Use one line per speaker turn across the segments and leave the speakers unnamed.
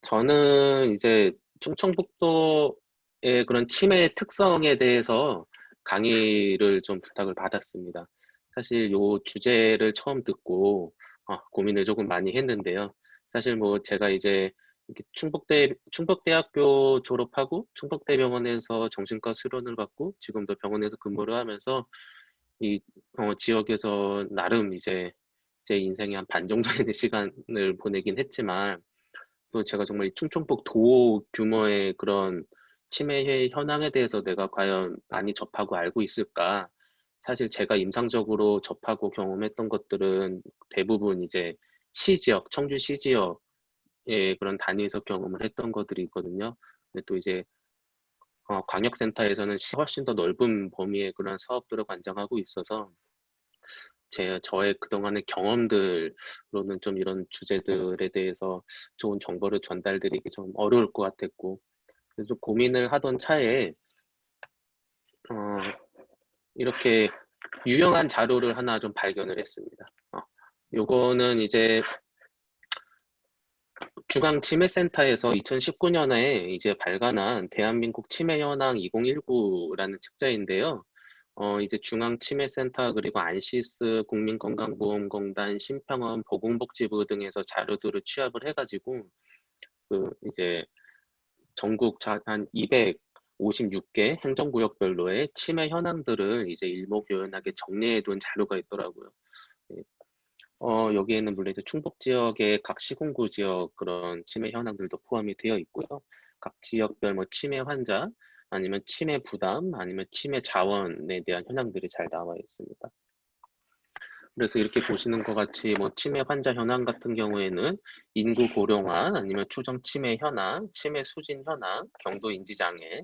저는 이제 충청북도의 그런 치매의 특성에 대해서 강의를 좀 부탁을 받았습니다. 사실 요 주제를 처음 듣고 고민을 조금 많이 했는데요. 사실 뭐 제가 이제 이렇게 충북대학교 졸업하고 충북대병원에서 정신과 수련을 받고 지금도 병원에서 근무를 하면서 이 지역에서 나름 이제 제 인생의 한 반 정도 되는 시간을 보내긴 했지만 또 제가 정말 이 충청북 도 규모의 그런 치매 현황에 대해서 내가 과연 많이 접하고 알고 있을까? 사실 제가 임상적으로 접하고 경험했던 것들은 대부분 이제 시지역, 청주 시지역의 그런 단위에서 경험을 했던 것들이 있거든요. 근데 또 이제 광역센터에서는 훨씬 더 넓은 범위의 그런 사업들을 관장하고 있어서 저의 그동안의 경험들로는 좀 이런 주제들에 대해서 좋은 정보를 전달드리기 좀 어려울 것 같았고, 그래서 고민을 하던 차에, 어, 이렇게 유용한 자료를 하나 좀 발견을 했습니다. 요거는 이제 중앙치매센터에서 2019년에 이제 발간한 대한민국 치매 현황 2019라는 책자인데요. 이제 중앙치매센터 그리고 안시스 국민건강보험공단 심평원 보건복지부 등에서 자료들을 취합을 해가지고 그 이제 전국 한 256개 행정구역별로의 치매 현황들을 이제 일목요연하게 정리해둔 자료가 있더라고요. 예. 여기에는 물론 이제 충북 지역의 각 시군구 지역 그런 치매 현황들도 포함이 되어 있고요. 각 지역별 뭐 치매 환자, 아니면 치매 부담, 아니면 치매 자원에 대한 현황들이 잘 나와 있습니다. 그래서 이렇게 보시는 것 같이 뭐 치매 환자 현황 같은 경우에는 인구 고령화, 아니면 추정 치매 현황, 치매 수진 현황, 경도 인지 장애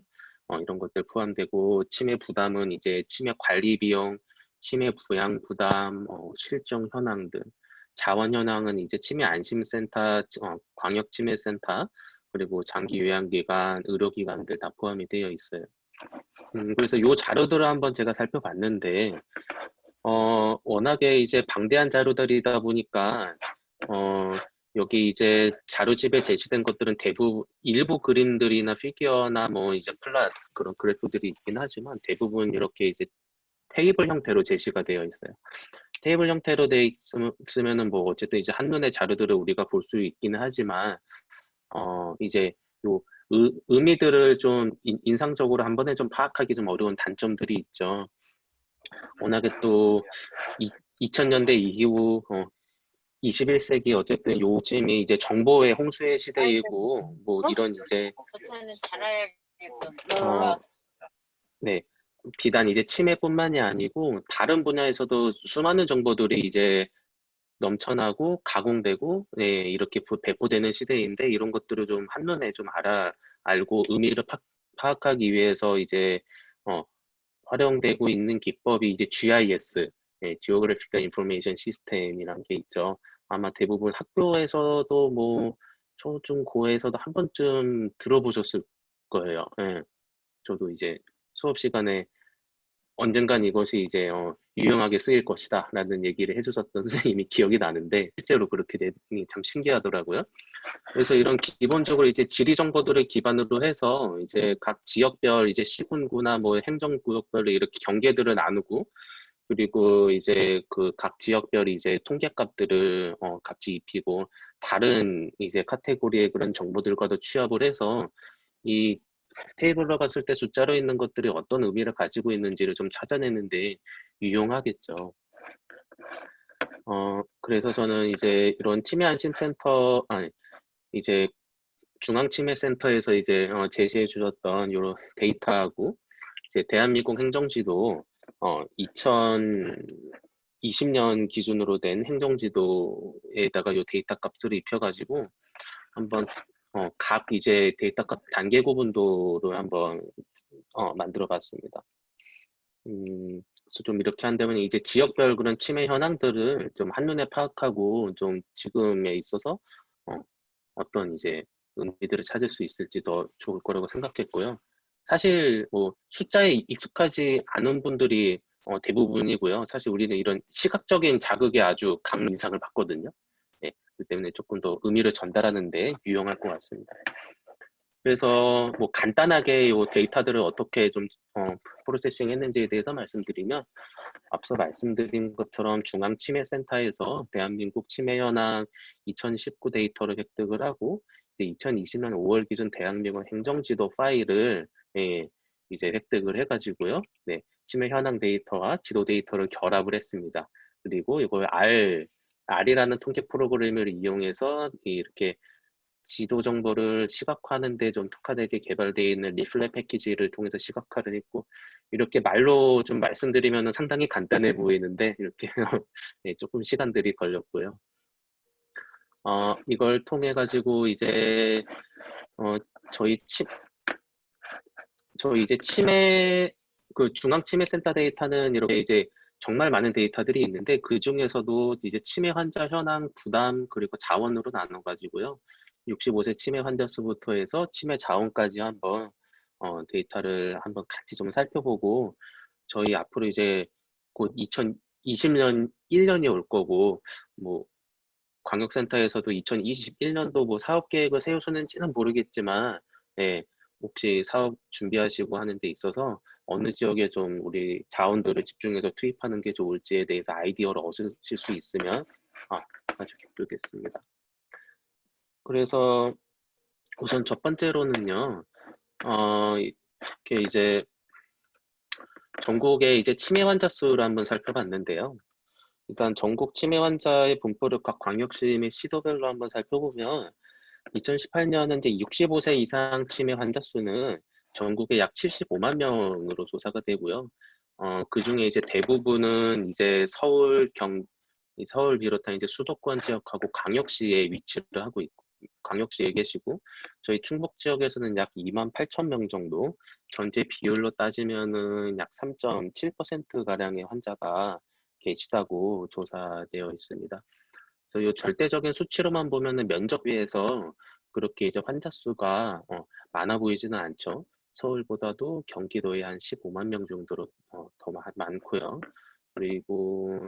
이런 것들 포함되고, 치매 부담은 이제 치매 관리 비용, 치매 부양 부담, 실종 현황 등. 자원 현황은 이제 치매 안심센터, 광역 치매센터, 그리고 장기 요양기관, 의료기관들 다 포함이 되어 있어요. 그래서 이 자료들을 한번 제가 살펴봤는데, 워낙에 이제 방대한 자료들이다 보니까, 어, 여기 이제 자료집에 제시된 것들은 대부분 일부 그림들이나 피규어나 뭐 이제 그런 그래프들이 있긴 하지만 대부분 이렇게 이제 테이블 형태로 제시가 되어 있어요. 테이블 형태로 되어 있으면은 뭐 어쨌든 이제 한눈에 자료들을 우리가 볼 수 있기는 하지만, 이제 요 의미들을 좀 인상적으로 한 번에 좀 파악하기 좀 어려운 단점들이 있죠. 워낙에 또 2000년대 이후 21세기 어쨌든 요즘이 이제 정보의 홍수의 시대이고 뭐 이런 이제
교차는 잘해야겠다.
어, 네. 비단 이제 치매뿐만이 아니고 다른 분야에서도 수많은 정보들이 이제 넘쳐나고 가공되고 이렇게 배포되는 시대인데, 이런 것들을 좀 한눈에 좀 알고 의미를 파악하기 위해서 이제 어, 활용되고 있는 기법이 이제 GIS, Geographical Information System이라는 게 있죠. 아마 대부분 학교에서도 뭐 초, 중, 고에서도 한 번쯤 들어보셨을 거예요. 예. 저도 이제 수업 시간에 언젠간 이것이 이제 유용하게 쓰일 것이다 라는 얘기를 해주셨던 선생님이 기억이 나는데, 실제로 그렇게 되니 참 신기하더라고요. 그래서 이런 기본적으로 이제 지리 정보들을 기반으로 해서 이제 각 지역별 이제 시군구나 뭐 행정구역별로 이렇게 경계들을 나누고, 그리고 이제 그 각 지역별 이제 통계값들을 같이 입히고, 다른 이제 카테고리의 그런 정보들과도 취합을 해서 이 테이블로 갔을 때 숫자로 있는 것들이 어떤 의미를 가지고 있는지를 좀 찾아내는데 유용하겠죠. 그래서 저는 이제 이런 치매 안심센터, 아니, 이제 중앙치매센터에서 이제 제시해 주셨던 이런 데이터하고, 이제 대한민국 행정지도 2020년 기준으로 된 행정지도에다가 이 데이터 값을 입혀가지고 한번 각 이제 데이터 값 단계 구분도를 한번 만들어 봤습니다. 그래서 좀 이렇게 한다면 이제 지역별 그런 치매 현황들을 좀 한눈에 파악하고 좀 지금에 있어서 어, 어떤 이제 의미들을 찾을 수 있을지 더 좋을 거라고 생각했고요. 사실 뭐 숫자에 익숙하지 않은 분들이 대부분이고요. 사실 우리는 이런 시각적인 자극에 아주 강한 인상을 받거든요. 예, 때문에 조금 더 의미를 전달하는 데 유용할 것 같습니다. 그래서 뭐 간단하게 이 데이터들을 어떻게 좀 프로세싱 했는지에 대해서 말씀드리면, 앞서 말씀드린 것처럼 중앙치매센터에서 대한민국 치매 현황 2019 데이터를 획득을 하고, 이제 2020년 5월 기준 대한민국 행정지도 파일을 이제 획득을 해가지고요. 네, 치매 현황 데이터와 지도 데이터를 결합을 했습니다. 그리고 이걸 R이라는 통계 프로그램을 이용해서 이렇게 지도 정보를 시각화하는 데 좀 특화되게 개발되어 있는 리플렛 패키지를 통해서 시각화를 했고, 이렇게 말로 좀 말씀드리면 상당히 간단해 보이는데 이렇게 네, 조금 시간들이 걸렸고요. 이걸 통해 가지고 이제 저희 이제 그 중앙치매센터 데이터는 이렇게 이제 정말 많은 데이터들이 있는데, 그 중에서도 이제 치매 환자 현황, 부담, 그리고 자원으로 나눠 가지고요. 65세 치매 환자 수부터 해서 치매 자원까지 한번 데이터를 한번 같이 좀 살펴보고, 저희 앞으로 이제 곧 2020년 1년이 올 거고, 뭐 광역센터에서도 2021년도 뭐 사업 계획을 세우셨는지는 모르겠지만, 네, 혹시 사업 준비하시고 하는 데 있어서 어느 지역에 좀 우리 자원들을 집중해서 투입하는 게 좋을지에 대해서 아이디어를 얻으실 수 있으면 아주 기쁘겠습니다. 그래서 우선 첫 번째로는요, 이렇게 이제 전국의 이제 치매 환자 수를 한번 살펴봤는데요. 일단 전국 치매 환자의 분포를 각 광역시 및 시도별로 한번 살펴보면, 2018년은 이제 65세 이상 치매 환자 수는 전국에 약 75만 명으로 조사가 되고요. 그 중에 이제 대부분은 이제 서울 비롯한 이제 수도권 지역하고 광역시에 위치를 하고 있고, 광역시에 계시고, 저희 충북 지역에서는 약 2만 8천 명 정도, 전체 비율로 따지면은 약 3.7% 가량의 환자가 계시다고 조사되어 있습니다. 그래서 이 절대적인 수치로만 보면은 면적비에서 그렇게 이제 환자 수가 많아 보이지는 않죠. 서울보다도 경기도에 한 15만 명 정도로 더 많고요. 그리고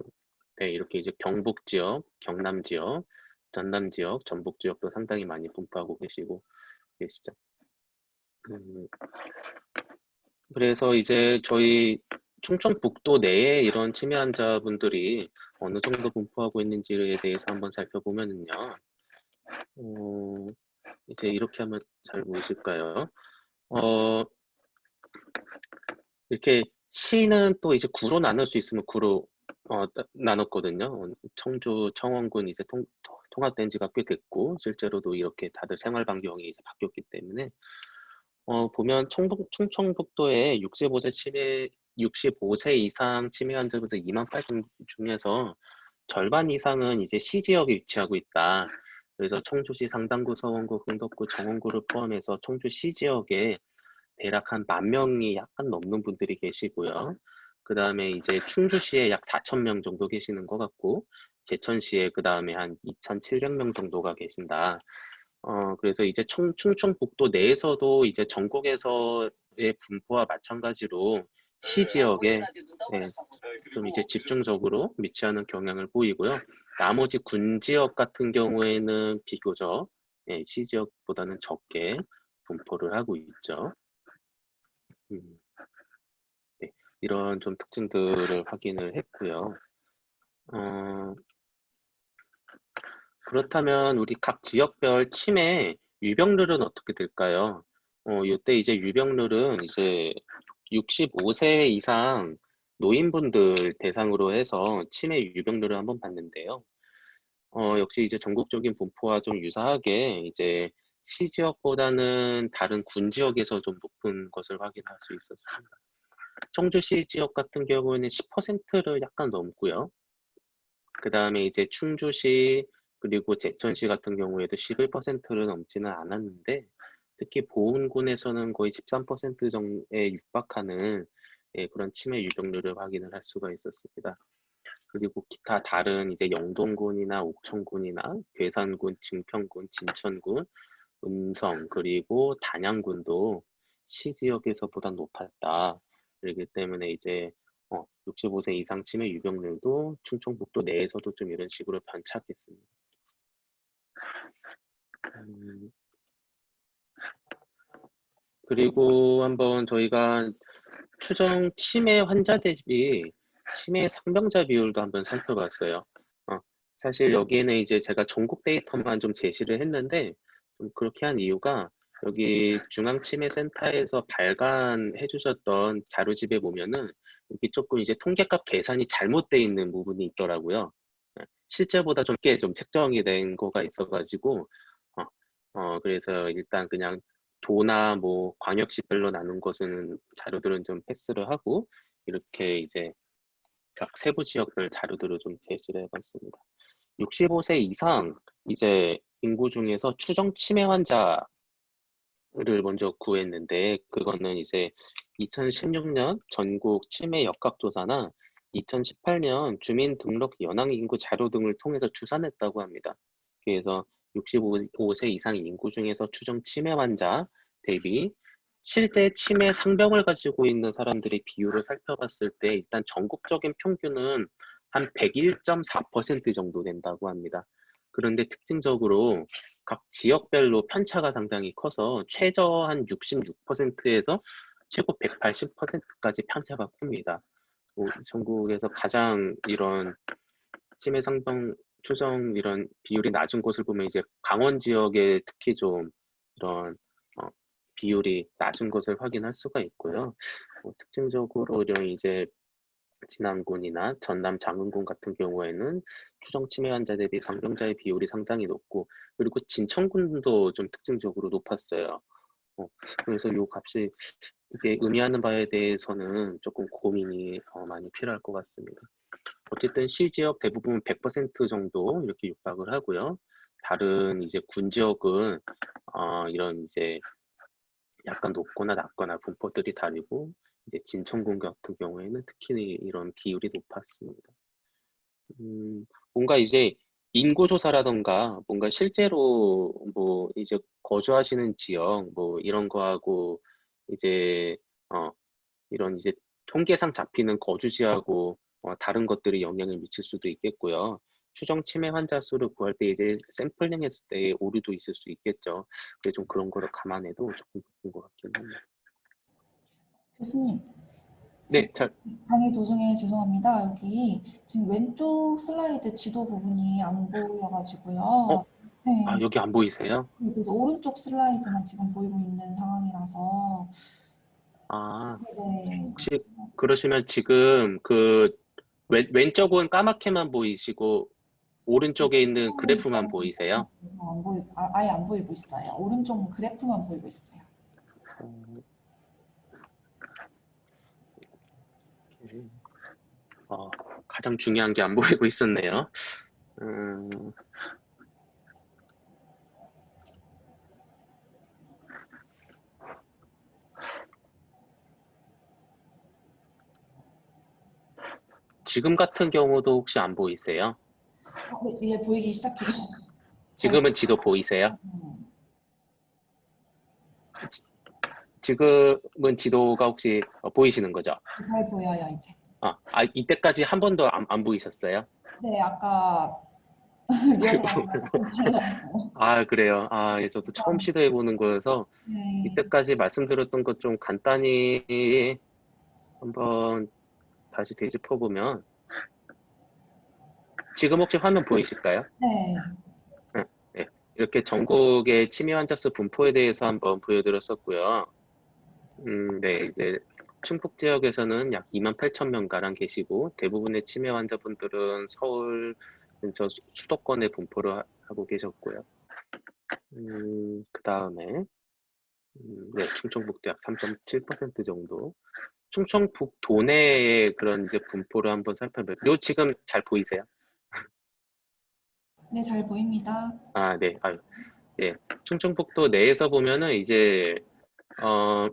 네, 이렇게 이제 경북 지역, 경남 지역, 전남 지역, 전북 지역도 상당히 많이 분포하고 계시죠. 그래서 이제 저희 충청북도 내에 이런 치매 환자분들이 어느 정도 분포하고 있는지에 대해서 한번 살펴보면은요. 이제 이렇게 하면 잘 보이실까요? 이렇게 시는 또 이제 구로 나눌 수 있으면 구로 나눴거든요. 청주, 청원군 이제 통합된 지가 꽤 됐고, 실제로도 이렇게 다들 생활 반경이 이제 바뀌었기 때문에, 보면 충청북도에 65세 이상 치매 환자분들 2만 8천 중에서 절반 이상은 이제 시 지역에 위치하고 있다. 그래서 청주시 상당구, 서원구, 흥덕구, 정원구를 포함해서 청주 시 지역에 대략 한 10,000명이 약간 넘는 분들이 계시고요. 그 다음에 이제 충주시에 약 4,000명 정도 계시는 것 같고, 제천시에 그 다음에 한 2,700명 정도가 계신다. 그래서 이제 충청북도 내에서도 이제 전국에서의 분포와 마찬가지로 시 지역에 좀 이제 집중적으로 위치하는 경향을 보이고요. 나머지 군 지역 같은 경우에는 비교적 시 지역보다는 적게 분포를 하고 있죠. 음, 네, 이런 좀 특징들을 확인을 했고요. 그렇다면 우리 각 지역별 치매 유병률은 어떻게 될까요? 이때 이제 유병률은 이제 65세 이상 노인분들 대상으로 해서 치매 유병률을 한번 봤는데요. 역시 이제 전국적인 분포와 좀 유사하게 이제 시 지역보다는 다른 군 지역에서 좀 높은 것을 확인할 수 있었습니다. 청주시 지역 같은 경우에는 10%를 약간 넘고요. 그 다음에 이제 충주시 그리고 제천시 같은 경우에도 11%를 넘지는 않았는데, 특히 보은군에서는 거의 13% 정도에 육박하는 그런 치매 유병률을 확인을 할 수가 있었습니다. 그리고 기타 다른 이제 영동군이나 옥천군이나 괴산군, 증평군, 진천군, 음성 그리고 단양군도 시 지역에서보다 높았다. 그렇기 때문에 이제 65세 이상 치매 유병률도 충청북도 내에서도 좀 이런 식으로 변착했습니다. 음, 그리고 한번 저희가 추정 치매 환자 대비 치매 상병자 비율도 한번 살펴봤어요. 어, 사실 여기에는 이제 제가 전국 데이터만 좀 제시를 했는데 좀 그렇게 한 이유가 여기 중앙치매센터에서 발간해 주셨던 자료집에 보면은 여기 조금 이제 통계값 계산이 잘못되어 있는 부분이 있더라고요. 실제보다 좀 꽤 좀 책정이 된 거가 있어가지고 어, 그래서 일단 그냥 도나 뭐 광역시별로 나눈 것은 자료들은 좀 패스를 하고 이렇게 이제 각 세부 지역별 자료들을 좀 제시를 해봤습니다. 65세 이상 이제 인구 중에서 추정 치매 환자를 먼저 구했는데 그거는 이제 2016년 전국 치매 역학조사나 2018년 주민등록 연항인구 자료 등을 통해서 추산했다고 합니다. 그래서 65세 이상 인구 중에서 추정 치매 환자 대비 실제 치매 상병을 가지고 있는 사람들의 비율을 살펴봤을 때 일단 전국적인 평균은 한 101.4% 정도 된다고 합니다. 그런데 특징적으로 각 지역별로 편차가 상당히 커서 최저 한 66%에서 최고 180%까지 편차가 큽니다. 전국에서 가장 이런 치매 상병 추정 이런 비율이 낮은 곳을 보면 이제 강원 지역에 특히 좀 이런 비율이 낮은 것을 확인할 수가 있고요. 특징적으로 이런 이제 진안군이나 전남 장흥군 같은 경우에는 추정 치매 환자 대비 상병자의 비율이 상당히 높고 그리고 진천군도 좀 특징적으로 높았어요. 그래서 이 값이 이게 의미하는 바에 대해서는 조금 고민이 많이 필요할 것 같습니다. 어쨌든 시 지역 대부분 100% 정도 이렇게 육박을 하고요. 다른 이제 군 지역은 이런 이제 약간 높거나 낮거나 분포들이 다르고 이제 진천군 같은 경우에는 특히 이런 비율이 높았습니다. 뭔가 이제 인구조사라던가 뭔가 실제로 뭐 이제 거주하시는 지역 뭐 이런 거하고 이제 어 이런 이제 통계상 잡히는 거주지하고 다른 것들이 영향을 미칠 수도 있겠고요. 추정 치매 환자 수를 구할 때 이제 샘플링 했을 때 오류도 있을 수 있겠죠. 그래서 좀 그런 거를 감안해도 조금 높은 것 같긴 합니다.
교수님,
네, 잘,
강의 도중에 죄송합니다. 여기 지금 왼쪽 슬라이드 지도 부분이 안 보여가지고요. 네,
여기 안 보이세요?
네, 그래서 오른쪽 슬라이드만 지금 보이고 있는 상황이라서
아,
네,
혹시 그러시면 지금 그 왼쪽은 까맣게만 보이시고 오른쪽에 있는
왼쪽은
그래프만 보이세요?
그래서 안 보이, 아예 안 보이고 있어요. 오른쪽 그래프만 보이고 있어요.
어, 가장 중요한 게 안 보이고 있었네요. 음, 지금 같은 경우도 혹시 안 보이세요?
네, 이제 보이기 시작해요. 잘
지금은 지도 보이세요?
보여요.
지금은 지도가 혹시 보이시는 거죠?
잘 보여요, 이제.
이때까지 한 번도 안 보이셨어요?
네, 아까 리허설 하다가 조금 달라졌어요.
그래요. 예, 저도 처음 시도해보는 거여서
네,
이때까지 말씀드렸던 것 좀 간단히 한번 다시 되짚어보면 지금 혹시 화면 보이실까요?
네,
네, 네. 이렇게 전국의 치매 환자 수 분포에 대해서 한번 보여드렸었고요. 네, 이제 충북 지역에서는 약 28,000명가량 계시고 대부분의 치매 환자분들은 서울 근처 수도권에 분포를 하고 계셨고요. 그 다음에 네, 충청북도 약 3.7% 정도. 충청북도 내의 그런 이제 분포를 한번 살펴볼게요. 지금 잘 보이세요?
네, 잘 보입니다.
네. 예. 충청북도 내에서 보면은 이제 어,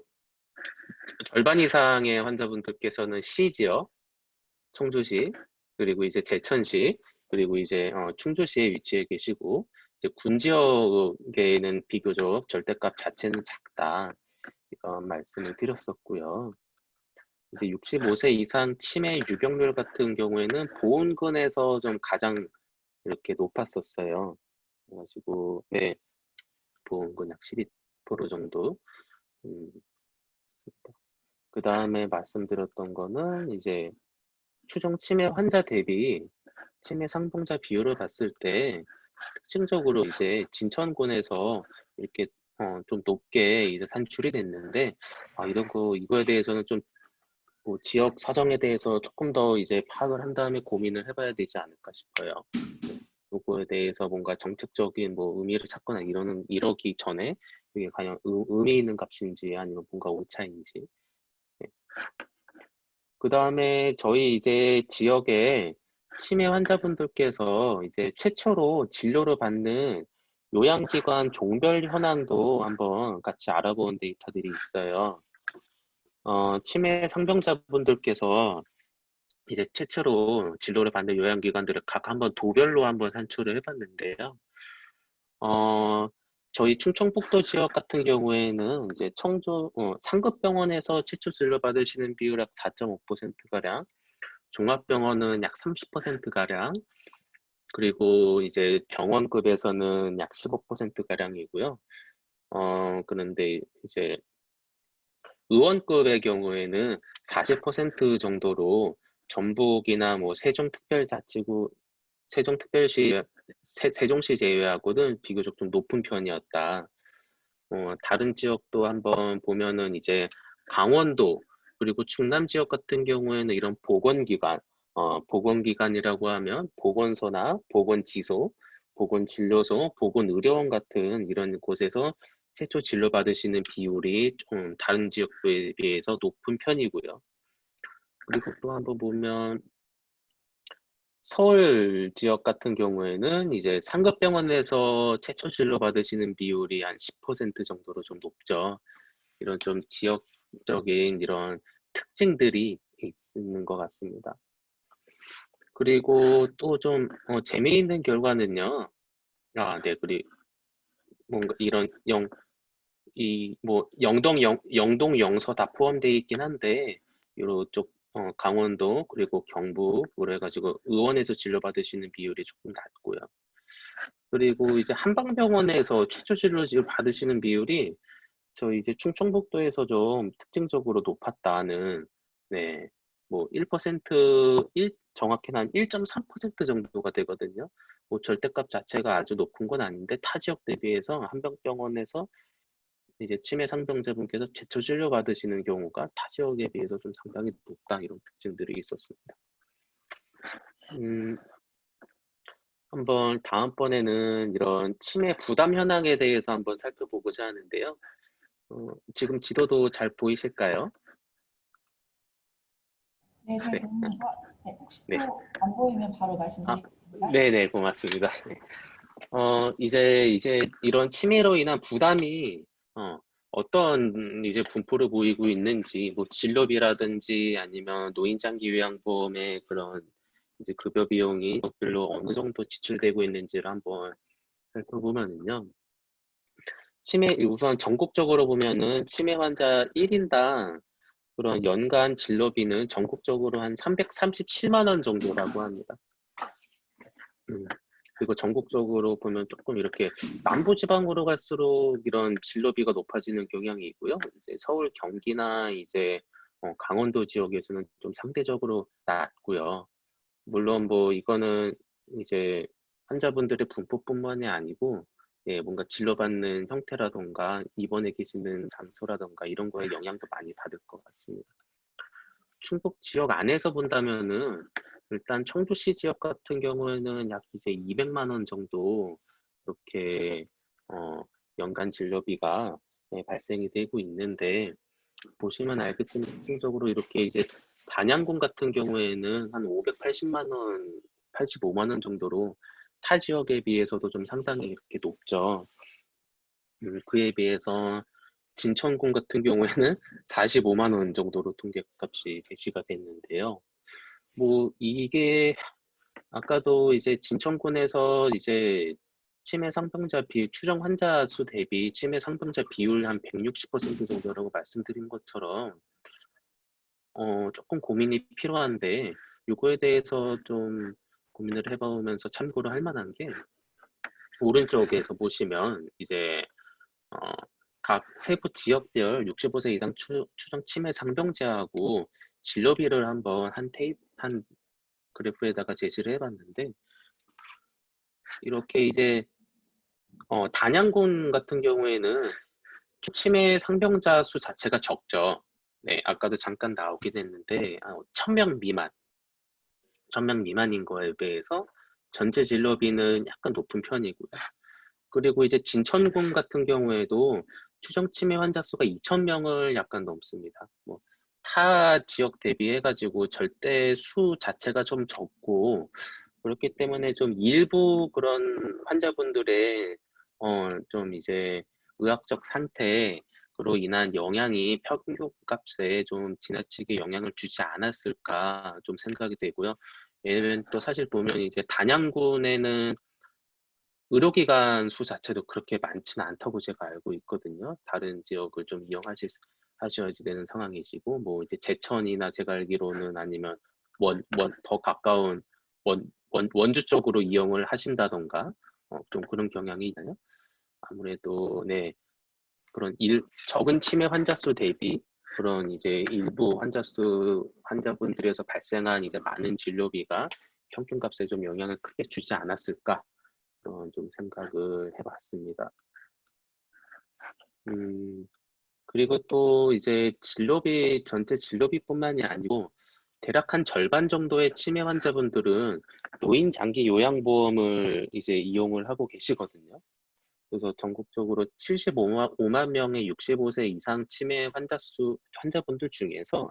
절반 이상의 환자분들께서는 시 지역, 청주시, 그리고 이제 제천시, 그리고 이제 충주시에 위치해 계시고 이제 군 지역에는 비교적 절대값 자체는 작다. 이런 말씀을 드렸었고요. 이제 65세 이상 치매 유병률 같은 경우에는 보훈군에서 좀 가장 이렇게 높았었어요. 그래가지고 네, 보험금 약 12% 정도. 그 다음에 말씀드렸던 거는 이제 추정 치매 환자 대비 치매 상봉자 비율을 봤을 때 특징적으로 이제 진천군에서 이렇게 좀 높게 이제 산출이 됐는데, 이거에 대해서는 좀 뭐 지역 사정에 대해서 조금 더 이제 파악을 한 다음에 고민을 해봐야 되지 않을까 싶어요. 요거에 대해서 뭔가 정책적인 뭐 의미를 찾거나 이러기 전에 이게 과연 의미 있는 값인지 아니면 뭔가 오차인지. 그 다음에 저희 이제 지역에 치매 환자분들께서 이제 최초로 진료를 받는 요양기관 종별 현황도 한번 같이 알아본 데이터들이 있어요. 치매 상병자분들께서 이제 최초로 진료를 받는 요양기관들을 각 한번 도별로 한번 산출을 해봤는데요. 저희 충청북도 지역 같은 경우에는 이제 상급병원에서 최초 진료 받으시는 비율 약 4.5%가량, 종합병원은 약 30%가량, 그리고 이제 병원급에서는 약 15%가량이고요. 그런데 이제 의원급의 경우에는 40% 정도로 전북이나 뭐 세종시 제외하고는 비교적 좀 높은 편이었다. 다른 지역도 한번 보면은 이제 강원도 그리고 충남 지역 같은 경우에는 이런 보건기관이라고 하면 보건소나 보건지소, 보건진료소, 보건의료원 같은 이런 곳에서 최초 진료받으시는 비율이 좀 다른 지역에 비해서 높은 편이고요. 그리고 또 한번 보면 서울 지역 같은 경우에는 이제 상급병원에서 최초 진료 받으시는 비율이 한 10% 정도로 좀 높죠. 이런 좀 지역적인 이런 특징들이 있는 것 같습니다. 그리고 또 좀 재미있는 결과는요. 네, 그리고 뭔가 이런 영동, 영서 다 포함되어 있긴 한데, 요쪽 강원도 그리고 경북으로 해가지고 의원에서 진료받으시는 비율이 조금 낮고요. 그리고 이제 한방병원에서 최초 진료 지금 받으시는 비율이 저희 이제 충청북도에서 좀 특징적으로 높았다는, 네, 뭐 1%, 정확히는 한 1.3% 정도가 되거든요. 뭐 절대값 자체가 아주 높은 건 아닌데 타 지역 대비해서 한방병원에서 이제 치매 상병자분께서 최초 진료 받으시는 경우가 타 지역에 비해서 좀 상당히 높다, 이런 특징들이 있었습니다. 한번 다음번에는 이런 치매 부담 현황에 대해서 한번 살펴보고자 하는데요. 지금 지도도 잘 보이실까요?
네, 잘
네.
보입니다. 네, 혹시
네.
또 안 보이면 바로 말씀드리겠습니다.
네네, 고맙습니다. 네. 이제 이런 치매로 인한 부담이 어떤 이제 분포를 보이고 있는지, 뭐 진료비라든지 아니면 노인장기 요양보험의 그런 이제 급여 비용이 별로 어느 정도 지출되고 있는지를 한번 살펴보면은요. 우선 전국적으로 보면은 치매 환자 1인당 그런 연간 진료비는 전국적으로 한 337만 원 정도라고 합니다. 그리고 전국적으로 보면 조금 이렇게 남부지방으로 갈수록 이런 진료비가 높아지는 경향이 있고요. 이제 서울, 경기나 이제 강원도 지역에서는 좀 상대적으로 낮고요. 물론 뭐 이거는 이제 환자분들의 분포뿐만이 아니고, 예, 뭔가 진료받는 형태라던가 입원해 계시는 장소라던가 이런 거에 영향도 많이 받을 것 같습니다. 충북 지역 안에서 본다면은 일단 청주시 지역 같은 경우에는 약 이제 200만 원 정도 이렇게 연간 진료비가 발생이 되고 있는데, 보시면 알겠지만 특징적으로 이렇게 이제 단양군 같은 경우에는 한 580만 원, 85만 원 정도로 타 지역에 비해서도 좀 상당히 이렇게 높죠. 그에 비해서 진천군 같은 경우에는 45만 원 정도로 통계값이 제시가 됐는데요. 뭐 이게 아까도 이제 진천군에서 이제 치매 상병자 추정 환자 수 대비 치매 상병자 비율 한 160% 정도라고 말씀드린 것처럼 조금 고민이 필요한데, 요거에 대해서 좀 고민을 해보면서 참고를 할 만한 게, 오른쪽에서 보시면 이제 각 세부 지역별 65세 이상 추정 치매 상병자하고 진료비를 한번 한 그래프에다가 제시를 해봤는데, 이렇게 이제 단양군 같은 경우에는 치매 상병자 수 자체가 적죠. 네, 아까도 잠깐 나오긴 했는데 1000명 미만, 1000명 미만인 거에 비해서 전체 진료비는 약간 높은 편이고요. 그리고 이제 진천군 같은 경우에도 추정 치매 환자 수가 2000명을 약간 넘습니다. 뭐 타 지역 대비해가지고 절대 수 자체가 좀 적고, 그렇기 때문에 좀 일부 그런 환자분들의 좀 이제 의학적 상태로 인한 영향이 평균값에 좀 지나치게 영향을 주지 않았을까 좀 생각이 되고요. 왜냐면 또 사실 보면 이제 단양군에는 의료기관 수 자체도 그렇게 많지는 않다고 제가 알고 있거든요. 다른 지역을 좀 하셔야지 되는 상황이시고, 뭐 이제 제천이나 제가 알기로는 아니면 더 가까운 원주 쪽으로 이용을 하신다던가, 좀 그런 경향이 있나요? 아무래도, 네, 그런 적은 치매 환자 수 대비 그런 이제 일부 환자분들에서 발생한 이제 많은 진료비가 평균값에 좀 영향을 크게 주지 않았을까, 그런 좀 생각을 해봤습니다. 그리고 또 이제 전체 진료비뿐만이 아니고 대략 한 절반 정도의 치매 환자분들은 노인 장기 요양보험을 이제 이용을 하고 계시거든요. 그래서 전국적으로 75만 명의 65세 이상 치매 환자분들 중에서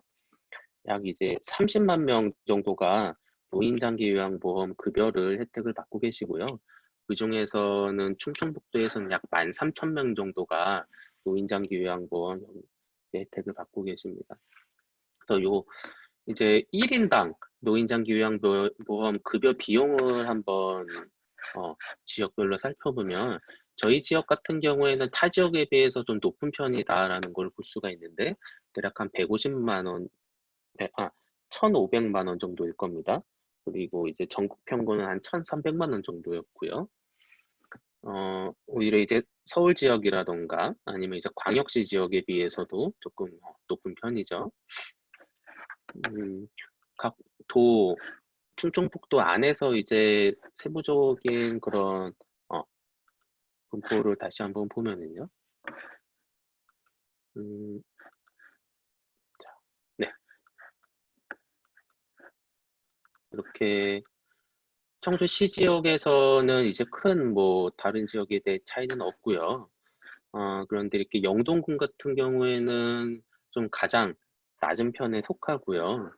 약 이제 30만 명 정도가 노인 장기 요양보험 급여를 혜택을 받고 계시고요. 그 중에서는 충청북도에서는 약 13,000명 정도가 노인 장기 요양보험 혜택을 받고 계십니다. 그래서 이제 1인당 노인 장기 요양보험 급여 비용을 한번 지역별로 살펴보면, 저희 지역 같은 경우에는 타 지역에 비해서 좀 높은 편이다라는 걸 볼 수가 있는데, 대략 한 150만 원, 1,500만 원 정도일 겁니다. 그리고 이제 전국 평균은 한 1,300만 원 정도였고요. 오히려 이제 서울 지역이라던가 아니면 이제 광역시 지역에 비해서도 조금 높은 편이죠. 각 충청북도 안에서 이제 세부적인 그런 분포를 다시 한번 보면은요. 네. 이렇게 청주시 지역에서는 이제 큰 뭐 다른 지역에 대해 차이는 없고요. 그런데 이렇게 영동군 같은 경우에는 좀 가장 낮은 편에 속하고요.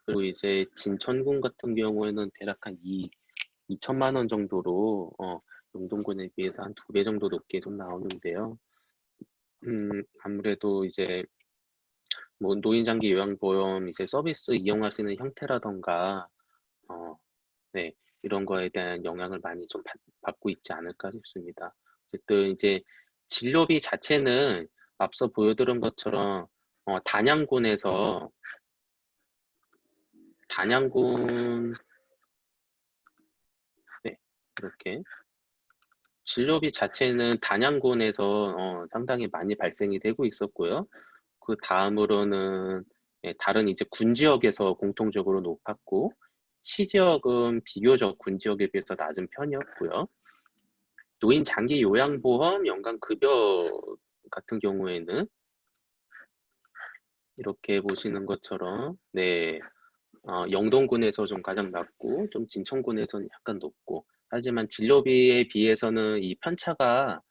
그리고 이제 진천군 같은 경우에는 대략 한 2천만 원 정도로 영동군에 비해서 한 2배 정도 높게 좀 나오는데요. 아무래도 이제 뭐 노인장기 요양보험 이제 서비스 이용하시는 형태라던가 네, 이런 거에 대한 영향을 많이 좀 받고 있지 않을까 싶습니다. 어쨌든 이제 진료비 자체는 앞서 보여드린 것처럼 단양군 네, 이렇게 진료비 자체는 단양군에서 상당히 많이 발생이 되고 있었고요. 그 다음으로는 다른 이제 군 지역에서 공통적으로 높았고, 시 지역은 비교적 군 지역에 비해서 낮은 편이었고요. 노인 장기 요양보험 연간 급여 같은 경우에는 이렇게 보시는 것처럼, 네, 영동군에서 좀 가장 낮고, 좀 진천군에서는 약간 높고, 하지만 진료비에 비해서는 이 편차가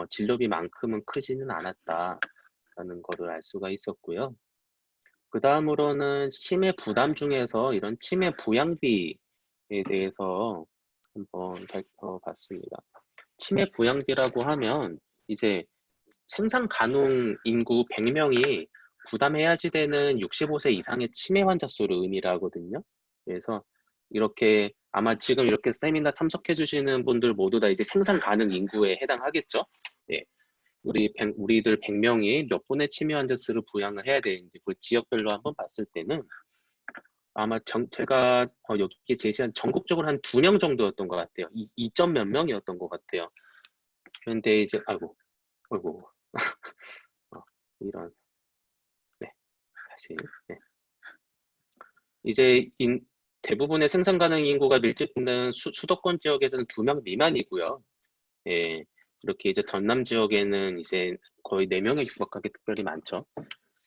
진료비만큼은 크지는 않았다라는 것을 알 수가 있었고요. 그 다음으로는 치매 부담 중에서 이런 치매 부양비에 대해서 한번 살펴봤습니다. 치매 부양비라고 하면 이제 생산 가능 인구 100명이 부담해야지 되는 65세 이상의 치매 환자 수를 의미를 하거든요. 그래서 이렇게 아마 지금 이렇게 세미나 참석해 주시는 분들 모두 다 이제 생산 가능 인구에 해당하겠죠. 네. 우리들 100명이 몇 분의 치매 환자 수를 부양을 해야 되는지 그 지역별로 한번 봤을 때는 아마 제가 여기 제시한 전국적으로 한 2명 정도였던 것 같아요. 2점 몇 명이었던 것 같아요. 그런데 이제 어이구. 이런. 네, 다시. 네. 이제 대부분의 생산 가능 인구가 밀집된 수도권 지역에서는 2명 미만이고요. 예, 이렇게 이제 전남 지역에는 이제 거의 4명에 육박하게 특별히 많죠.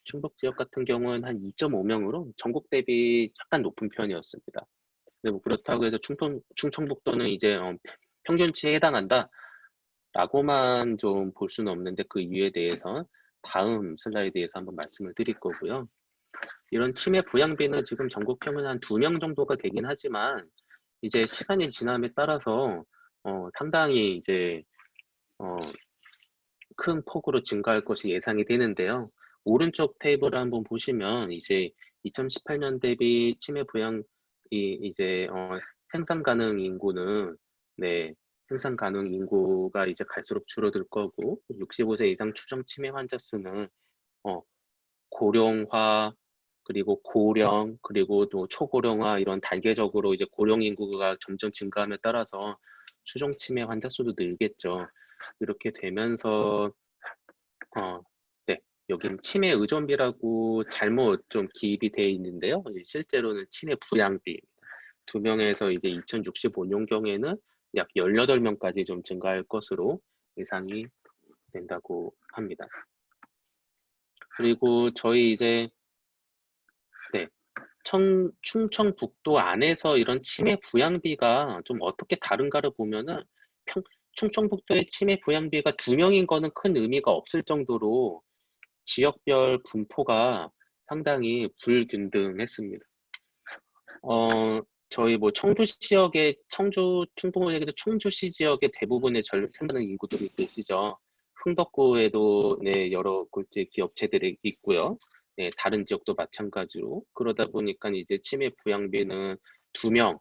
충북 지역 같은 경우는 한 2.5명으로 전국 대비 약간 높은 편이었습니다. 근데 뭐 그렇다고 해서 충청북도는 이제 평균치에 해당한다 라고만 좀 볼 수는 없는데, 그 이유에 대해서 다음 슬라이드에서 한번 말씀을 드릴 거고요. 이런 치매 부양비는 지금 전국 평균 한 2명 정도가 되긴 하지만, 이제 시간이 지남에 따라서 상당히 이제 큰 폭으로 증가할 것이 예상이 되는데요. 오른쪽 테이블을 한번 보시면 이제 2018년 대비 치매 부양이 이제 생산 가능 인구는, 네, 생산 가능 인구가 이제 갈수록 줄어들 거고, 65세 이상 추정 치매 환자 수는 고령화, 그리고 고령, 그리고 또 초고령화, 이런 단계적으로 이제 고령 인구가 점점 증가함에 따라서 추정 치매 환자 수도 늘겠죠. 이렇게 되면서 네, 여기는 치매 의존비라고 잘못 좀 기입이 되어 있는데요. 실제로는 치매 부양비 2명에서 이제 2065년경에는 약 18명까지 좀 증가할 것으로 예상이 된다고 합니다. 그리고 저희 이제 네, 충청북도 안에서 이런 치매 부양비가 좀 어떻게 다른가를 보면은 충청북도의 치매 부양비가 2명인 거는 큰 의미가 없을 정도로 지역별 분포가 상당히 불균등했습니다. 저희 뭐 청주 지역에 충북에도 청주시 지역의 대부분의 생산하는 인구들이 계시죠. 흥덕구에도 네, 여러 꼴찌 기업체들이 있고요. 네, 다른 지역도 마찬가지로. 그러다 보니까 이제 치매 부양비는 2명,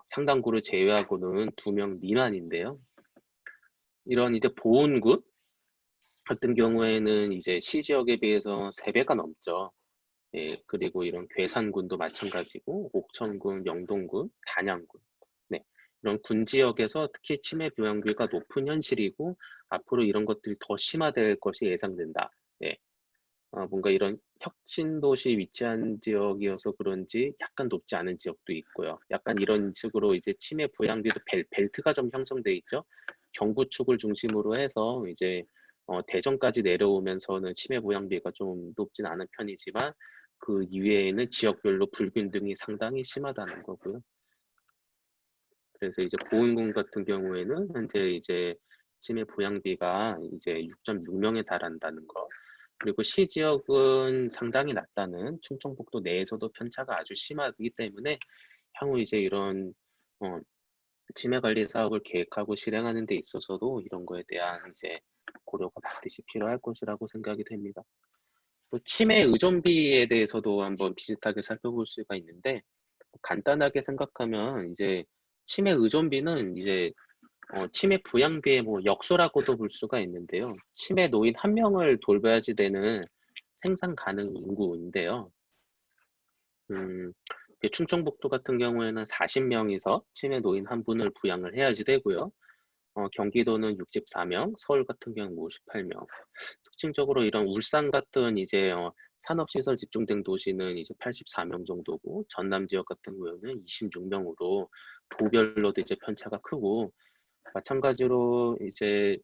상당구를 제외하고는 2명 미만인데요. 이런 이제 보은군 같은 경우에는 이제 시 지역에 비해서 3배가 넘죠. 예, 그리고 이런 괴산군도 마찬가지고, 옥천군, 영동군, 단양군, 네, 이런 군 지역에서 특히 치매 부양비가 높은 현실이고, 앞으로 이런 것들이 더 심화될 것이 예상된다. 예, 뭔가 이런 혁신도시 위치한 지역이어서 그런지 약간 높지 않은 지역도 있고요. 약간 이런 식으로 이제 치매 부양비도 벨트가 좀 형성돼 있죠. 경부축을 중심으로 해서 이제 대전까지 내려오면서는 치매 부양비가 좀 높진 않은 편이지만, 그 이외에는 지역별로 불균등이 상당히 심하다는 거고요. 그래서 이제 보은군 같은 경우에는 현재 이제 치매 부양비가 이제 6.6명에 달한다는 거. 그리고 시 지역은 상당히 낮다는, 충청북도 내에서도 편차가 아주 심하기 때문에 향후 이제 이런 치매 관리 사업을 계획하고 실행하는 데 있어서도 이런 거에 대한 이제 고려가 반드시 필요할 것이라고 생각이 됩니다. 또 치매 의존비에 대해서도 한번 비슷하게 살펴볼 수가 있는데, 간단하게 생각하면 이제 치매 의존비는 이제 치매 부양비의 뭐 역수라고도 볼 수가 있는데요. 치매 노인 1명을 돌봐야지 되는 생산 가능 인구인데요. 이제 충청북도 같은 경우에는 40명에서 치매 노인 1분을 부양을 해야지 되고요. 경기도는 64명, 서울 같은 경우는 58명. 특징적으로 이런 울산 같은 이제 산업시설 집중된 도시는 이제 84명 정도고, 전남 지역 같은 경우는 26명으로 도별로도 이제 편차가 크고, 마찬가지로 이제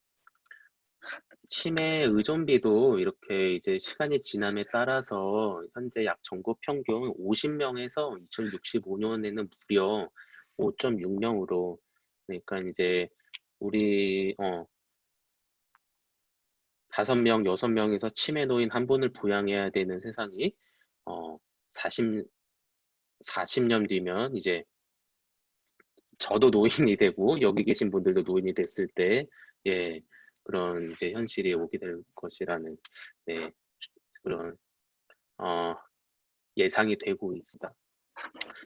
치매 의존비도 이렇게 이제 시간이 지남에 따라서 현재 약 전국 평균 50명에서 2065년에는 무려 5.6명으로, 그러니까 이제 우리 5명, 6명에서 치매 노인 1분을 부양해야 되는 세상이 40년 뒤면 이제 저도 노인이 되고 여기 계신 분들도 노인이 됐을 때, 예, 그런 이제 현실이 오게 될 것이라는, 네, 그런 예상이 되고 있습니다.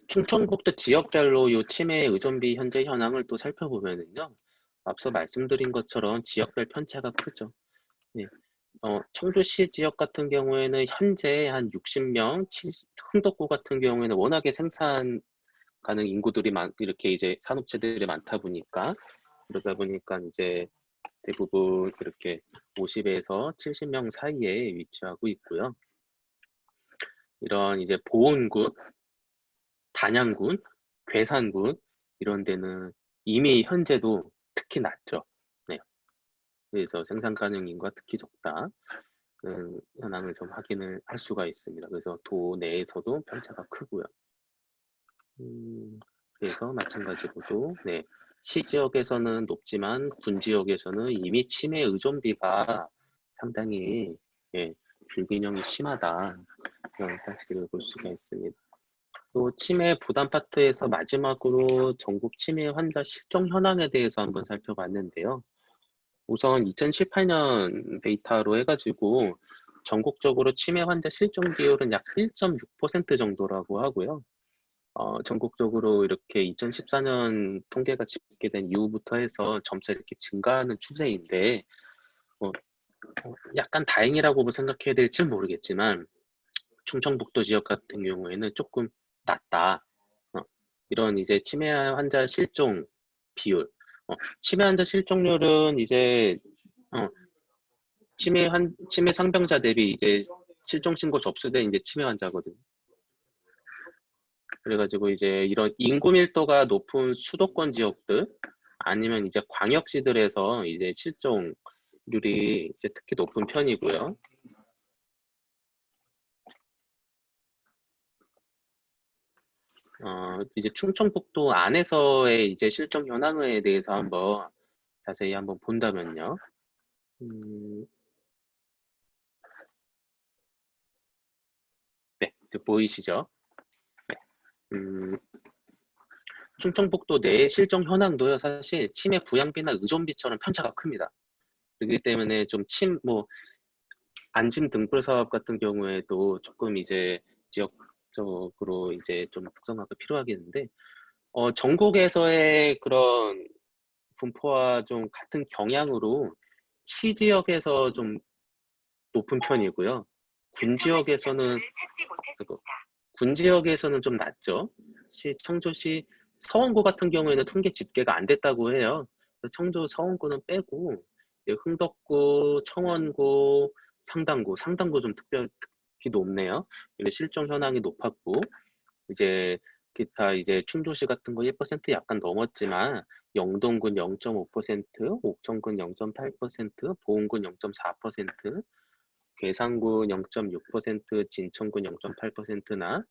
충청북도 지역별로 이 치매 의존비 현재 현황을 또 살펴보면은요, 앞서 말씀드린 것처럼 지역별 편차가 크죠. 예, 청주시 지역 같은 경우에는 현재 한 60명, 흥덕구 같은 경우에는 워낙에 생산 가능 인구들이 이렇게 이제 산업체들이 많다 보니까, 그러다 보니까 이제 대부분 이렇게 50에서 70명 사이에 위치하고 있고요. 이런 이제 보은군, 단양군, 괴산군 이런 데는 이미 현재도 특히 낮죠. 네. 그래서 생산 가능 인구가 특히 적다. 현황을 좀 확인을 할 수가 있습니다. 그래서 도 내에서도 편차가 크고요. 그래서 마찬가지로도 네, 시 지역에서는 높지만 군 지역에서는 이미 치매 의존비가 상당히 예, 불균형이 심하다 그런 사실을 볼 수가 있습니다. 또 치매 부담 파트에서 마지막으로 전국 치매 환자 실종 현황에 대해서 한번 살펴봤는데요. 우선 2018년 데이터로 해가지고 전국적으로 치매 환자 실종 비율은 약 1.6% 정도라고 하고요. 전국적으로 이렇게 2014년 통계가 집계된 이후부터 해서 점차 이렇게 증가하는 추세인데, 약간 다행이라고 생각해야 될지 모르겠지만, 충청북도 지역 같은 경우에는 조금 낮다. 이런 이제 치매 환자 실종 비율. 치매 환자 실종률은 이제, 치매 상병자 대비 이제 실종 신고 접수된 이제 치매 환자거든요. 그래가지고 이제 이런 인구 밀도가 높은 수도권 지역들 아니면 이제 광역시들에서 이제 실종률이 이제 특히 높은 편이고요. 이제 충청북도 안에서의 이제 실종 현황에 대해서 한번 자세히 한번 본다면요. 네, 보이시죠? 네. 충청북도 내 실종 현황도요, 사실 치매 부양비나 의존비처럼 편차가 큽니다. 그렇기 때문에 좀 안심 등불 사업 같은 경우에도 조금 이제 지역적으로 이제 좀 특성화가 필요하겠는데, 전국에서의 그런 분포와 좀 같은 경향으로 시 지역에서 좀 높은 편이고요. 군 지역에서는 좀 낮죠. 청주시 서원구 같은 경우에는 통계 집계가 안 됐다고 해요. 청주 서원구는 빼고 흥덕구, 청원구, 상당구 좀 특히 높네요. 이게 실종 현황이 높았고 이제 기타 이제 충주시 같은 거 1% 약간 넘었지만 영동군 0.5%, 옥천군 0.8%, 보은군 0.4%, 괴산군 0.6%, 진천군 0.8%나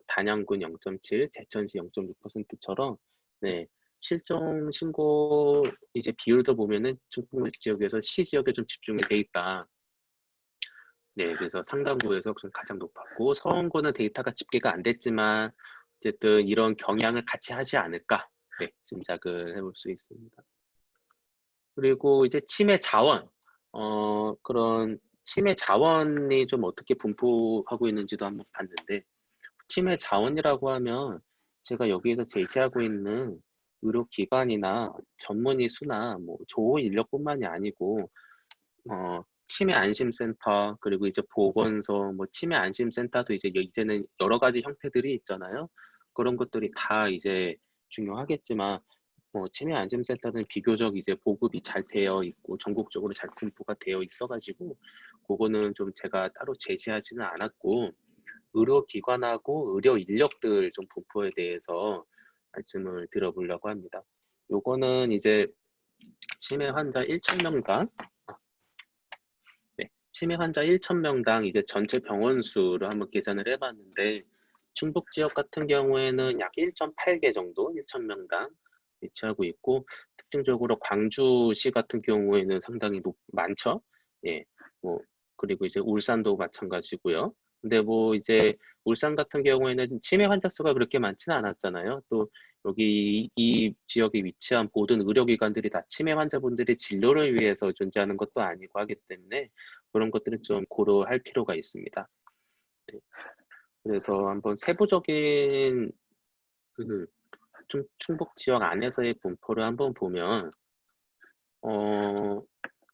단양군 0.7, 제천시 0.6%처럼 네, 실종 신고 이제 비율도 보면은 충북 지역에서 시 지역에 좀 집중이 돼 있다. 네, 그래서 상당구에서 가장 높았고 서원구는 데이터가 집계가 안 됐지만 어쨌든 이런 경향을 같이 하지 않을까 네, 짐작을 해볼 수 있습니다. 그리고 이제 치매 자원, 그런 치매 자원이 좀 어떻게 분포하고 있는지도 한번 봤는데 치매 자원이라고 하면 제가 여기에서 제시하고 있는 의료기관이나 전문의 수나 뭐 조호 인력뿐만이 아니고 치매 안심센터 그리고 이제 보건소 뭐 치매 안심센터도 이제는 여러 가지 형태들이 있잖아요. 그런 것들이 다 이제 중요하겠지만 치매 안심센터는 비교적 이제 보급이 잘 되어 있고 전국적으로 잘 분포가 되어 있어가지고 그거는 좀 제가 따로 제시하지는 않았고 의료기관하고 의료 인력들 좀 분포에 대해서 말씀을 드려보려고 합니다. 요거는 이제 치매 환자 1,000명당 치매 환자 1,000명당 이제 전체 병원 수를 한번 계산을 해봤는데 충북 지역 같은 경우에는 약 1.8개 정도 1,000명당 위치하고 있고 특징적으로 광주시 같은 경우에는 상당히 많죠. 예, 그리고 이제 울산도 마찬가지고요. 근데 이제 울산 같은 경우에는 치매 환자 수가 그렇게 많지는 않았잖아요. 또 여기 이 지역에 위치한 모든 의료기관들이 다 치매 환자분들의 진료를 위해서 존재하는 것도 아니고 하기 때문에 그런 것들은 좀 고려할 필요가 있습니다. 네. 그래서 한번 세부적인 충북 지역 안에서의 분포를 한번 보면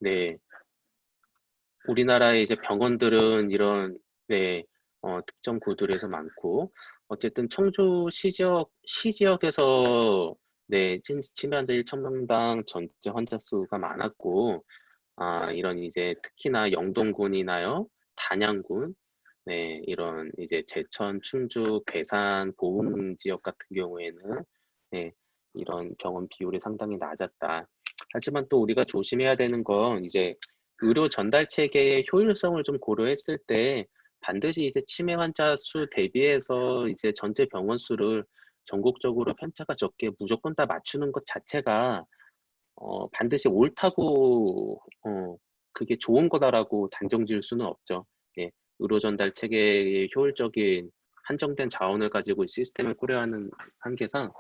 네. 우리나라의 이제 병원들은 이런 네, 특정 구들에서 많고 어쨌든 청주 시 지역에서 네, 치매 환자 1,000명당 전체 환자 수가 많았고, 이런 이제 특히나 영동군이나요, 단양군, 네, 이런 이제 제천, 충주, 괴산, 보흥 지역 같은 경우에는 네, 이런 병원 비율이 상당히 낮았다. 하지만 또 우리가 조심해야 되는 건 이제 의료 전달 체계의 효율성을 좀 고려했을 때 반드시 이제 치매 환자 수 대비해서 이제 전체 병원 수를 전국적으로 편차가 적게 무조건 다 맞추는 것 자체가 반드시 옳다고 그게 좋은 거다라고 단정 지을 수는 없죠. 예, 의료 전달 체계의 효율적인 한정된 자원을 가지고 시스템을 꾸려하는 한계상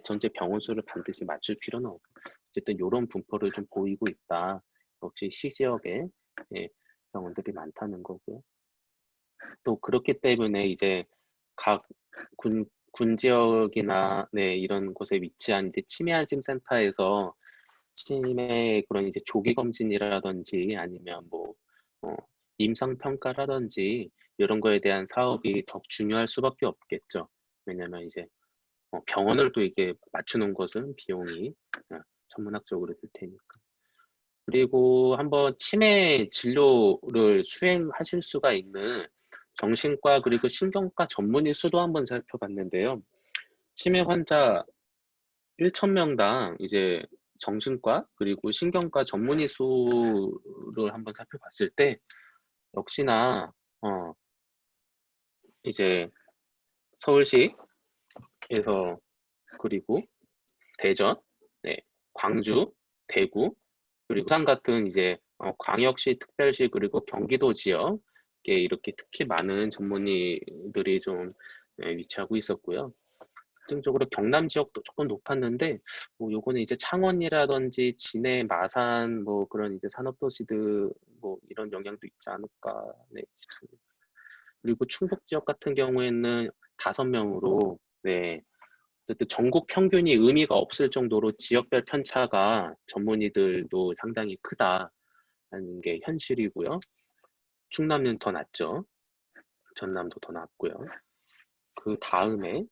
전체 병원 수를 반드시 맞출 필요는 없고 어쨌든 이런 분포를 좀 보이고 있다. 역시 시지역에 예, 병원들이 많다는 거고요. 또 그렇기 때문에 이제 각 군 지역이나 네, 이런 곳에 위치한 이제 치매 안심 센터에서 치매 그런 이제 조기 검진이라든지 아니면 뭐 어, 임상 평가라든지 이런 거에 대한 사업이 더 중요할 수밖에 없겠죠. 왜냐면 이제 병원을 또 이게 맞추는 것은 비용이 천문학적으로 들 테니까. 그리고 한번 치매 진료를 수행하실 수가 있는 정신과 그리고 신경과 전문의 수도 한번 살펴봤는데요. 치매 환자 1,000명당 이제 정신과 그리고 신경과 전문의 수를 한번 살펴봤을 때 역시나 이제 서울시에서 그리고 대전, 네, 광주, 대구 그리고 부산 같은 이제 광역시, 특별시 그리고 경기도 지역에 이렇게 특히 많은 전문의들이 좀 위치하고 있었고요. 특징적으로 경남 지역도 조금 높았는데 뭐 요거는 이제 창원이라든지 진해, 마산 뭐 그런 이제 산업도시들 뭐 이런 영향도 있지 않을까 네, 싶습니다. 그리고 충북 지역 같은 경우에는 5명으로 네, 어쨌든 전국 평균이 의미가 없을 정도로 지역별 편차가 전문의들도 상당히 크다라는 게 현실이고요. 충남은 더 낮죠. 전남도 더 낮고요. 그 다음에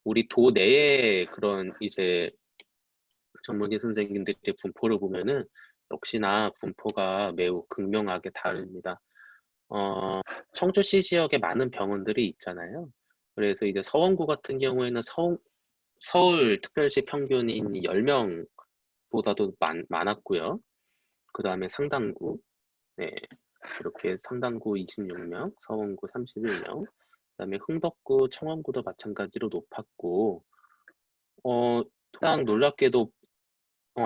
우리 도 내에 그런 이제 전문의 선생님들의 분포를 보면은 역시나 분포가 매우 극명하게 다릅니다. 청주시 지역에 많은 병원들이 있잖아요. 그래서 이제 서원구 같은 경우에는 서울특별시 평균인 10명보다도 많았고요. 그 다음에 상당구, 네, 이렇게 상당구 26명, 서원구 31명, 그 다음에 흥덕구, 청원구도 마찬가지로 높았고, 딱 놀랍게도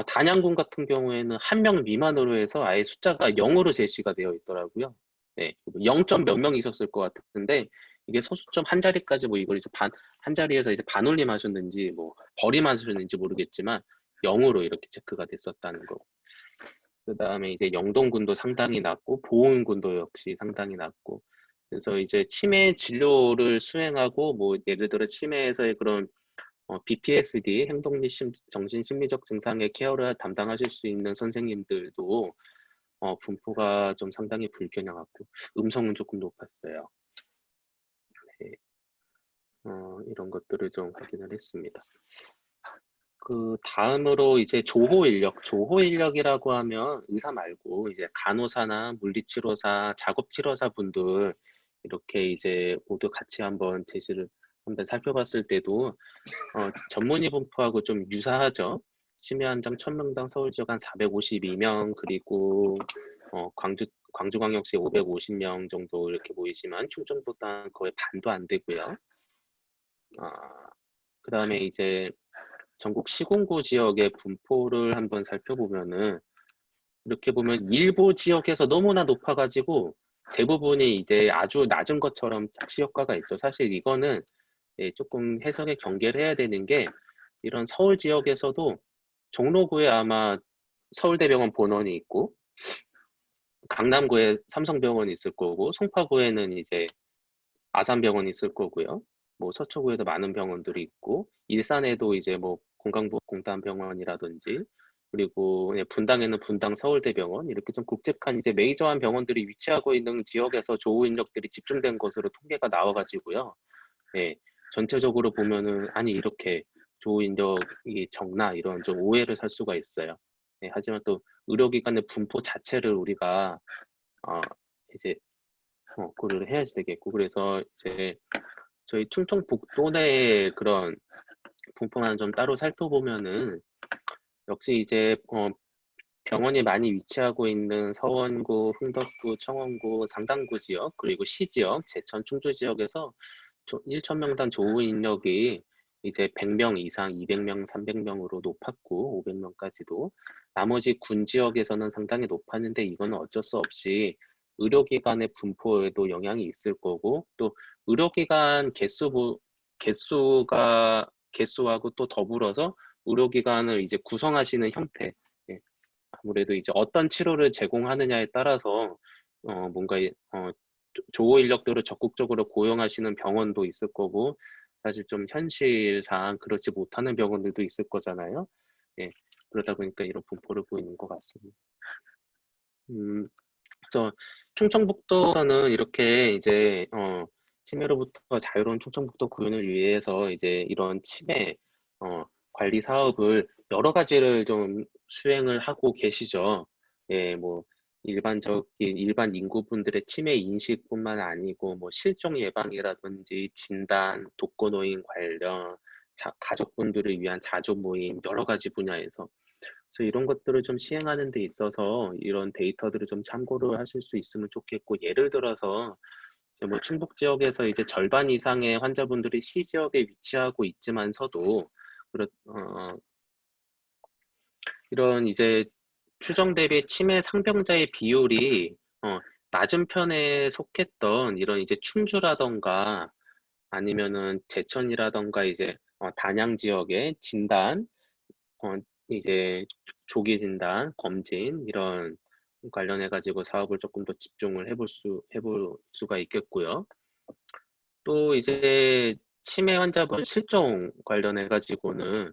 단양군 같은 경우에는 1명 미만으로 해서 아예 숫자가 0으로 제시가 되어 있더라고요. 네, 0. 몇 명 있었을 것 같은데 이게 소수점 한 자리까지 뭐 이걸 이제 한 자리에서 이제 반올림하셨는지 뭐 버림하셨는지 모르겠지만 0으로 이렇게 체크가 됐었다는 거. 그 다음에 이제 영동군도 상당히 낮고 보은군도 역시 상당히 낮고 그래서 이제 치매 진료를 수행하고 뭐 예를 들어 치매에서의 그런 BPSD, 행동력 정신심리적 증상의 케어를 담당하실 수 있는 선생님들도 분포가 좀 상당히 불균형하고 음성은 조금 높았어요. 네. 이런 것들을 좀 확인을 했습니다. 그 다음으로 이제 조호 인력이라고 하면 의사 말고 이제 간호사나 물리치료사, 작업치료사 분들 이렇게 이제 모두 같이 한번 제시를 한번 살펴봤을 때도 전문의 분포하고 좀 유사하죠. 치매 환자 1,000명당 서울 지역 한 452명 그리고 광주광역시 550명 정도 이렇게 보이지만 충청보다 거의 반도 안 되고요. 그 다음에 이제 전국 시군구 지역의 분포를 한번 살펴보면은 이렇게 보면 일부 지역에서 너무나 높아가지고 대부분이 이제 아주 낮은 것처럼 착시 효과가 있죠. 사실 이거는 조금 해석의 경계를 해야 되는 게 이런 서울 지역에서도 종로구에 아마 서울대병원 본원이 있고 강남구에 삼성병원이 있을 거고 송파구에는 이제 아산병원이 있을 거고요. 뭐 서초구에도 많은 병원들이 있고 일산에도 이제 뭐 공단병원이라든지 그리고 분당에는 분당 서울대병원 이렇게 좀 굵직한 이제 메이저한 병원들이 위치하고 있는 지역에서 조후 인력들이 집중된 것으로 통계가 나와가지고요. 예, 전체적으로 보면은 아니 이렇게 조우 인력이 적나 이런 좀 오해를 살 수가 있어요. 네, 하지만 또 의료기관의 분포 자체를 우리가 이제 고려를 해야지 되겠고, 그래서 이제 저희 충청북도 내의 그런 분포만 좀 따로 살펴보면은 역시 이제 병원이 많이 위치하고 있는 서원구, 흥덕구, 청원구, 상당구 지역, 그리고 시 지역, 제천, 충주 지역에서 1,000명당 조우 인력이 이제 100명 이상, 200명, 300명으로 높았고 500명까지도, 나머지 군 지역에서는 상당히 높았는데 이거는 어쩔 수 없이 의료기관의 분포에도 영향이 있을 거고, 또 의료기관 개수하고 또 더불어서 의료기관을 이제 구성하시는 형태, 예, 아무래도 이제 어떤 치료를 제공하느냐에 따라서 뭔가 조호 인력들을 적극적으로 고용하시는 병원도 있을 거고, 사실 좀 현실상 그렇지 못하는 병원들도 있을 거잖아요. 예, 그러다 보니까 이런 분포를 보이는 것 같습니다. 그래서 충청북도에서는 이렇게 이제 치매로부터 자유로운 충청북도 구현을 위해서 이제 이런 치매 관리 사업을 여러 가지를 좀 수행을 하고 계시죠. 예, 뭐 일반 인구분들의 치매 인식뿐만 아니고 뭐 실종 예방이라든지 진단, 독거노인 관련, 가족분들을 위한 자조 모임, 여러 가지 분야에서, 그래서 이런 것들을 좀 시행하는 데 있어서 이런 데이터들을 좀 참고를 하실 수 있으면 좋겠고, 예를 들어서 이제 뭐 충북 지역에서 이제 절반 이상의 환자분들이 시 지역에 위치하고 있지만서도 이런 이제 추정 대비 치매 상병자의 비율이 낮은 편에 속했던 이런 이제 충주라던가 아니면은 제천이라던가 이제 단양 지역의 진단, 어, 이제 조기 진단, 검진 이런 관련해 가지고 사업을 조금 더 집중을 해볼 수가 있겠고요. 또 이제 치매 환자분 실종 관련해 가지고는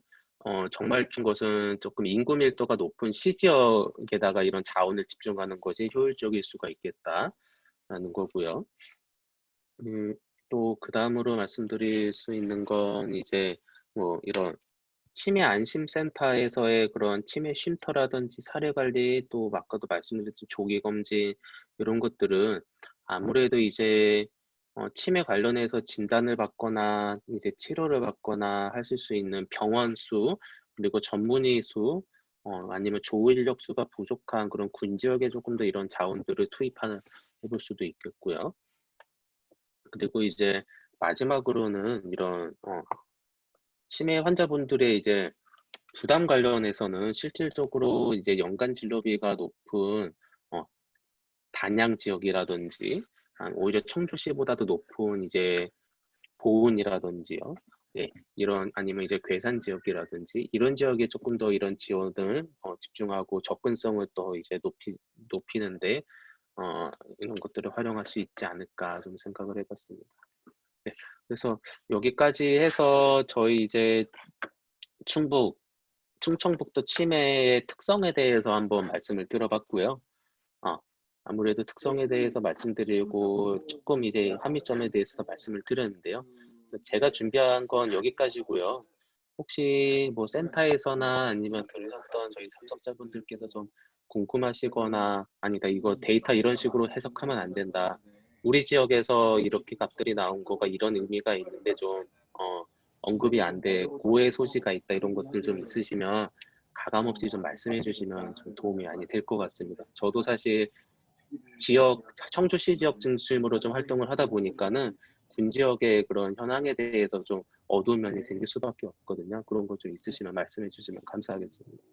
정말 큰 것은 조금 인구 밀도가 높은 시 지역에다가 이런 자원을 집중하는 것이 효율적일 수가 있겠다라는 거고요. 또 그다음으로 말씀드릴 수 있는 건 이제 뭐 이런 치매 안심센터에서의 그런 치매 쉼터라든지 사례 관리, 또 아까도 말씀드렸던 조기 검진, 이런 것들은 아무래도 이제 치매 관련해서 진단을 받거나 이제 치료를 받거나 하실 수 있는 병원 수, 그리고 전문의 수, 아니면 조우 인력 수가 부족한 그런 군 지역에 조금 더 이런 자원들을 투입하는 해볼 수도 있겠고요. 그리고 이제 마지막으로는 이런 치매 환자분들의 이제 부담 관련해서는 실질적으로 이제 연간 진료비가 높은 단양 지역이라든지, 오히려 청주시보다도 높은 이제 보은이라든지요. 네, 이런 아니면 이제 괴산 지역이라든지 이런 지역에 조금 더 이런 지원을 집중하고 접근성을 또 이제 높이는데 이런 것들을 활용할 수 있지 않을까 좀 생각을 해봤습니다. 네, 그래서 여기까지 해서 저희 이제 충청북도 치매의 특성에 대해서 한번 말씀을 드려봤고요. 아무래도 특성에 대해서 말씀드리고 조금 이제 함의점에 대해서 말씀을 드렸는데요. 제가 준비한 건 여기까지고요. 혹시 뭐 센터에서나 아니면 들으셨던 저희 참석자분들께서 좀 궁금하시거나, 아니다 이거 데이터 이런 식으로 해석하면 안 된다, 우리 지역에서 이렇게 값들이 나온 거가 이런 의미가 있는데 좀 언급이 안 돼, 고의 소지가 있다, 이런 것들 좀 있으시면 가감없이 좀 말씀해 주시면 좀 도움이 많이 될 것 같습니다. 저도 사실 청주시 지역 중심으로 좀 활동을 하다 보니까는 군 지역의 그런 현황에 대해서 좀 어두운 면이 생길 수밖에 없거든요. 그런 거 좀 있으시면 말씀해 주시면 감사하겠습니다.